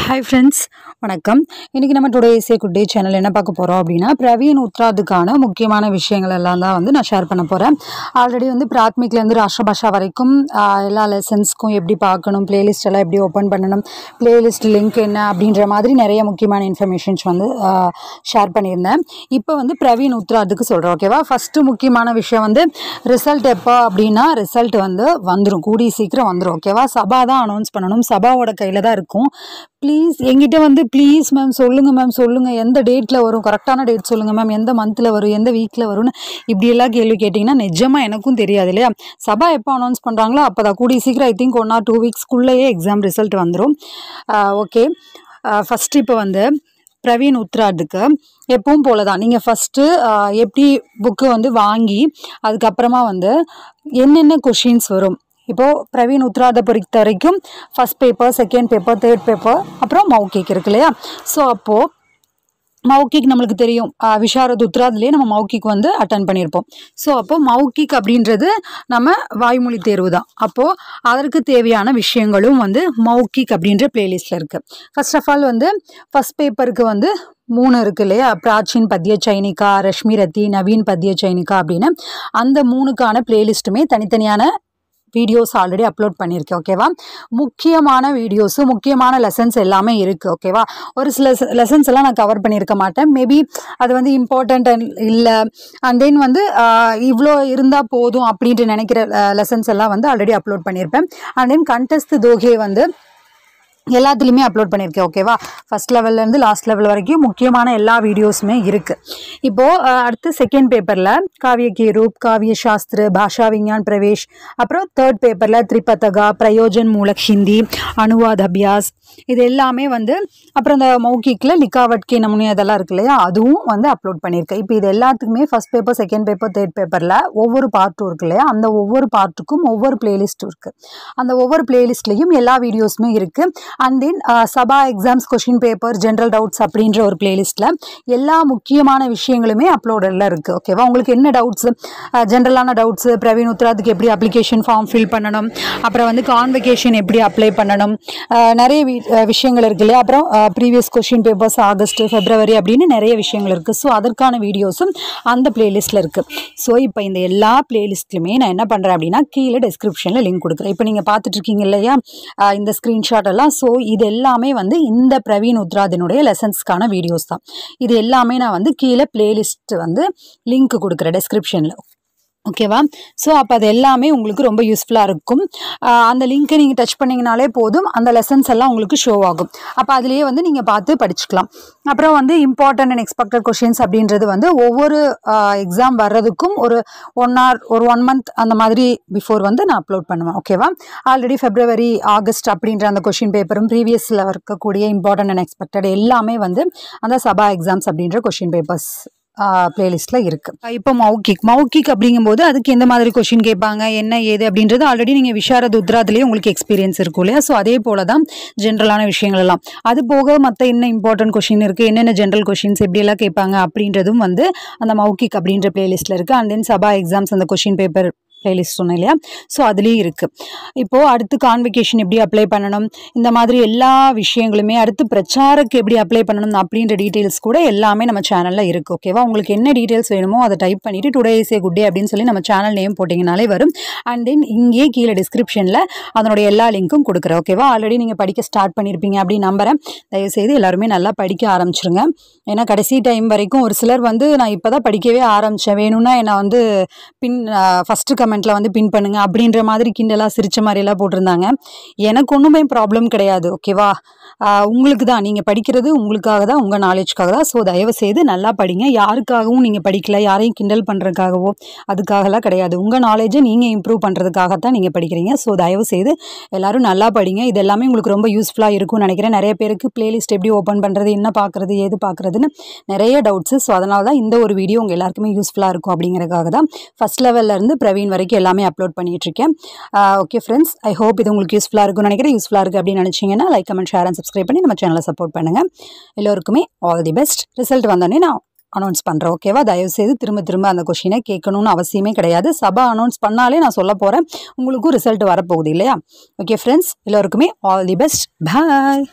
Hi friends, வணக்கம். இன்னைக்கு நம்ம today is a good day channel என்ன பார்க்க போறோம் அப்படின்னா பிரவீன் உத்ராதுக்கான முக்கியமான விஷயங்கள் எல்லாம் தான் வந்து நான் ஷேர் பண்ண போறேன். ஆல்ரெடி வந்து பிராத்மிக்ல இருந்து ராஷ்டிரபாஷா வரைக்கும் எல்லா லெசன்ஸ்க்கும் எப்படி பார்க்கணும், பிளேலிஸ்ட் எல்லாம் எப்படி ஓப்பன் பண்ணணும், பிளேலிஸ்ட் லிங்க் என்ன அப்படின்ற மாதிரி நிறைய முக்கியமான இன்ஃபர்மேஷன்ஸ் வந்து ஷேர் பண்ணியிருந்தேன். இப்போ வந்து பிரவீன் உத்ராதுக்கு சொல்கிறேன். ஓகேவா? ஃபஸ்ட்டு முக்கியமான விஷயம் வந்து ரிசல்ட் எப்போ அப்படின்னா ரிசல்ட் வந்து வந்துடும், கூடிய சீக்கிரம் வந்துடும். ஓகேவா? சபா தான் அனௌன்ஸ் பண்ணணும், சபாவோட கையில் தான் இருக்கும். ப்ளீஸ் எங்கிட்ட வந்து ப்ளீஸ் மேம் சொல்லுங்கள் எந்த டேட்டில் வரும், கரெக்டான டேட் சொல்லுங்கள் மேம், எந்த மந்தில் வரும், எந்த வீக்கில் வரும்னு இப்படியெல்லாம் கேள்வி கேட்டிங்கன்னா நிஜமாக எனக்கும் தெரியாது இல்லையா. சபா எப்போ அனௌன்ஸ் பண்ணுறாங்களோ அப்போ தான் கூடிய சீக்கிரம் ஐ திங்க் 1 or 2 weeksக்குள்ளேயே எக்ஸாம் ரிசல்ட் வந்துடும். ஓகே, ஃபஸ்ட்டு இப்போ வந்து பிரவீன் உத்ராதுக்கு எப்பவும் போல தான் நீங்கள் ஃபஸ்ட்டு எப்படி புக்கு வந்து வாங்கி அதுக்கப்புறமா வந்து என்னென்ன கொஷின்ஸ் வரும். இப்போது பிரவீன் உத்ராதை பொறுத்த வரைக்கும் first paper, second paper, third paper, அப்புறம் மௌகிக் இருக்கு இல்லையா. ஸோ அப்போது மௌகிக் நம்மளுக்கு தெரியும், விஷாரத் உத்ராதுலேயே நம்ம மௌகிக் வந்து அட்டன் பண்ணியிருப்போம். ஸோ அப்போது மௌகிக் அப்படின்றது நம்ம வாய்மொழி தேர்வு தான். அப்போது அதற்கு தேவையான விஷயங்களும் வந்து மௌகிக் அப்படின்ற பிளேலிஸ்ட்டில் இருக்குது. ஃபர்ஸ்ட் ஆஃப் ஆல் வந்து ஃபஸ்ட் பேப்பருக்கு வந்து 3 இருக்குது இல்லையா, பிராச்சீன் பத்ய சைனிகா, ரஷ்மி ரத்தி, நவீன் பத்ய சைனிகா அப்படின்னு அந்த 3க்கான பிளேலிஸ்ட்டுமே தனித்தனியான வீடியோஸ் ஆல்ரெடி அப்லோட் பண்ணியிருக்கேன். ஓகேவா? முக்கியமான வீடியோஸு, முக்கியமான லெசன்ஸ் எல்லாமே இருக்குது. ஓகேவா? ஒரு சில லெசன்ஸ் எல்லாம் நான் கவர் பண்ணியிருக்க மாட்டேன், மேபி அது வந்து இம்பார்ட்டண்ட் இல்லை, அண்ட் தென் வந்து இவ்வளோ இருந்தால் போதும் அப்படின்ட்டு நினைக்கிற லெசன்ஸ் எல்லாம் வந்து ஆல்ரெடி அப்லோட் பண்ணியிருப்பேன். அண்ட் தென் கண்டெஸ்ட் தோகே வந்து எல்லாத்துலேயுமே அப்லோட் பண்ணியிருக்கேன். ஓகேவா? ஃபஸ்ட் லெவல்லேருந்து லாஸ்ட் லெவல் வரைக்கும் முக்கியமான எல்லா வீடியோஸுமே இருக்குது. இப்போது அடுத்து செகண்ட் பேப்பரில் காவிய கே ரூப், காவிய சாஸ்திர, பாஷா விஞ்ஞான் பிரவேஷ், அப்புறம் தேர்ட் பேப்பரில் திரிபதகா, பிரயோஜன் மூலக் ஹிந்தி, அனுவாத் அபியாஸ், இது எல்லாமே வந்து அப்புறம் இந்த மௌகிக்கில் லிக்காவட் கே நமனு அதெல்லாம் இருக்கு இல்லையா, அதுவும் வந்து அப்லோட் பண்ணியிருக்கேன். இப்போ இது எல்லாத்துக்குமே first paper, second paper, third பேப்பரில் ஒவ்வொரு பார்ட்டும் இருக்கு இல்லையா, அந்த ஒவ்வொரு பார்ட்டுக்கும் ஒவ்வொரு பிளேலிஸ்ட்டும் இருக்குது. அந்த ஒவ்வொரு பிளேலிஸ்ட்லேயும் எல்லா வீடியோஸுமே இருக்குது. அண்ட் தென் சபா exams question paper, general doubts அப்படின்ற ஒரு பிளேலிஸ்ட்டில் எல்லா முக்கியமான விஷயங்களுமே அப்லோடெல்லாம் இருக்குது. ஓகேவா? உங்களுக்கு என்ன டவுட்ஸு, ஜென்ரலான டவுட்ஸு, பிரவீன் உத்ராதுக்கு எப்படி அப்ளிகேஷன் ஃபார்ம் ஃபில் பண்ணணும், அப்புறம் வந்து கான்வெகேஷன் எப்படி அப்ளை பண்ணணும், நிறைய விஷயங்கள் இருக்குது இல்லையா. அப்புறம் previous question papers August, February அப்படின்னு நிறைய விஷயங்கள் இருக்குது. ஸோ அதற்கான வீடியோஸும் அந்த பிளேலிஸ்ட்டில் இருக்குது. ஸோ இப்போ இந்த எல்லா பிளேலிஸ்ட்லையுமே நான் என்ன பண்ணுறேன் அப்படின்னா கீழே டிஸ்கிரிப்ஷனில் லிங்க் கொடுக்குறேன். இப்போ நீங்கள் பார்த்துட்ருக்கீங்க இல்லையா இந்த ஸ்க்ரீன்ஷாட் எல்லாம். ஸோ இது எல்லாமே வந்து இந்த பிரவீன் உத்ராதினுடைய லெசன்ஸ்க்கான வீடியோஸ் தான். இது எல்லாமே நான் வந்து கீழே பிளேலிஸ்ட் வந்து லிங்க் கொடுக்குறேன் டிஸ்கிரிப்ஷனில். ஓகேவா? ஸோ அப்போ அது எல்லாமே உங்களுக்கு ரொம்ப யூஸ்ஃபுல்லாக இருக்கும். அந்த லிங்க்கை நீங்கள் டச் பண்ணிங்கனாலே போதும், அந்த லெசன்ஸ் எல்லாம் உங்களுக்கு ஷோ ஆகும். அப்போ அதுலேயே வந்து நீங்கள் பார்த்து படிச்சுக்கலாம். அப்புறம் வந்து இம்பார்ட்டன்ட் அண்ட் எக்ஸ்பெக்டட் கொஷின்ஸ் அப்படின்றது வந்து ஒவ்வொரு எக்ஸாம் வர்றதுக்கும் ஒரு 1 month அந்த மாதிரி பிஃபோர் வந்து நான் அப்லோட் பண்ணுவேன். ஓகேவா? ஆல்ரெடி ஃபெப்ரவரி, ஆகஸ்ட் அப்படின்ற அந்த கொஷின் பேப்பரும் ப்ரீவியஸில் இருக்கக்கூடிய இம்பார்ட்டன்ட் அண்ட் எக்ஸ்பெக்டட் எல்லாமே வந்து அந்த சபா எக்ஸாம்ஸ் அப்படின்ற கொஷின் பேப்பர்ஸ் பிளேலிஸ்ட்டில் இருக்குது. இப்போ மௌகிக் அப்படிங்கும்போது அதுக்கு எந்த மாதிரி கொஷின் கேட்பாங்க, என்ன ஏது அப்படின்றது ஆல்ரெடி நீங்கள் விஷாரத் உத்ராதுலேயே உங்களுக்கு எக்ஸ்பீரியன்ஸ் இருக்கும் இல்லையா. ஸோ அதே போல் தான் ஜென்ரலான விஷயங்கள் எல்லாம். அது போக மற்ற என்ன இம்பார்ட்டன்ட் கொஷின் இருக்குது, என்னென்ன ஜென்ரல் கொஷின்ஸ் எப்படியெல்லாம் கேட்பாங்க அப்படின்றதும் வந்து அந்த மௌகிக் அப்படின்ற பிளேலிஸ்ட்டில் இருக்குது. அண்ட் தென் சபா எக்ஸாம்ஸ் அந்த கொஷின் பேப்பர் பிளேலிஸ்ட் சொன்னேன் இல்லையா. ஸோ அதுலேயும் இருக்குது. இப்போது அடுத்து கான்வெகேஷன் எப்படி அப்ளை பண்ணணும், இந்த மாதிரி எல்லா விஷயங்களுமே, அடுத்து பிரச்சாரக்கு எப்படி அப்ளை பண்ணணும் அப்படின்ற டீட்டெயில்ஸ் கூட எல்லாமே நம்ம சேனலில் இருக்குது. ஓகேவா? உங்களுக்கு என்ன டீட்டெயில்ஸ் வேணுமோ அதை டைப் பண்ணிவிட்டு today is a good day அப்படின்னு சொல்லி நம்ம சேனல் நேம் போட்டிங்கனாலே வரும். அண்ட் தென் இங்கே கீழே டிஸ்கிரிப்ஷனில் அதனுடைய எல்லா லிங்க்கும் கொடுக்குறேன். ஓகேவா? ஆல்ரெடி நீங்கள் படிக்க ஸ்டார்ட் பண்ணியிருப்பீங்க அப்படின்னு நம்புகிறேன். தயவுசெய்து எல்லாருமே நல்லா படிக்க ஆரம்பிச்சிருங்க. ஏன்னா கடைசி டைம் வரைக்கும் ஒரு சிலர் வந்து நான் இப்போ தான் படிக்கவே ஆரம்பித்தேன், வேணும்னா என்னை வந்து ஃபஸ்ட்டு கமெண்ட்டில் வந்து பின் பண்ணுங்க அப்படின்ற மாதிரி கிண்டலாக சிரிச்ச மாதிரியெல்லாம் போட்டிருந்தாங்க. எனக்கு ஒன்றுமே ப்ராப்ளம் கிடையாது. ஓகேவா? உங்களுக்கு தான், நீங்கள் படிக்கிறது உங்களுக்காக தான், உங்கள் நாலேஜ்க்காக தான். ஸோ தயவு செய்து நல்லா படிங்க. யாருக்காகவும் நீங்கள் படிக்கல, யாரையும் கிண்டல் பண்ணுறதுக்காகவோ அதுக்காகலாம் கிடையாது. உங்கள் நாலேஜை நீங்கள் இம்ப்ரூவ் பண்ணுறதுக்காகத்தான் நீங்கள் படிக்கிறீங்க. ஸோ தயவு செய்து எல்லோரும் நல்லா படிங்க. இது எல்லாமே உங்களுக்கு ரொம்ப யூஸ்ஃபுல்லாக இருக்கும்னு நினைக்கிறேன். நிறைய பேருக்கு பிளேலிஸ்ட் எப்படி ஓப்பன் பண்ணுறது, என்ன பார்க்குறது, ஏது பார்க்குறதுன்னு நிறைய டவுட்ஸு. ஸோ அதனால தான் இந்த ஒரு வீடியோ உங்கள் எல்லாருக்குமே யூஸ்ஃபுல்லாக இருக்கும் அப்படிங்கிறதுக்காக தான் ஃபஸ்ட் லெவல்லேருந்து பிரவீன் வரைக்கும் எல்லாமே அப்லோட் பண்ணிகிட்ருக்கேன். ஓகே ஃப்ரெண்ட்ஸ், ஐ ஹோப் இது உங்களுக்கு யூஸ்ஃபுல்லாக இருக்கும்னு நினைக்கிறேன். யூஸ்ஃபுல்லாக இருக்குது அப்படின்னு நினச்சிங்கன்னா like, comment, share and subscribe பண்ணி நம்ம சேனலை சப்போர்ட் பண்ணுங்கள். எல்லோருக்குமே ஆல் தி பெஸ்ட். ரிசல்ட் வந்தோடனே நான் அனௌன்ஸ் பண்ணுறேன். ஓகேவா? தயவுசெய்து திரும்ப அந்த கொஷினை கேட்கணும்னு அவசியமே கிடையாது. சபா அனௌன்ஸ் பண்ணாலே நான் சொல்ல போகிறேன், உங்களுக்கும் ரிசல்ட் வரப்போகுது இல்லையா. ஓகே ஃப்ரெண்ட்ஸ், எல்லோருக்குமே ஆல் தி பெஸ்ட். பாய்.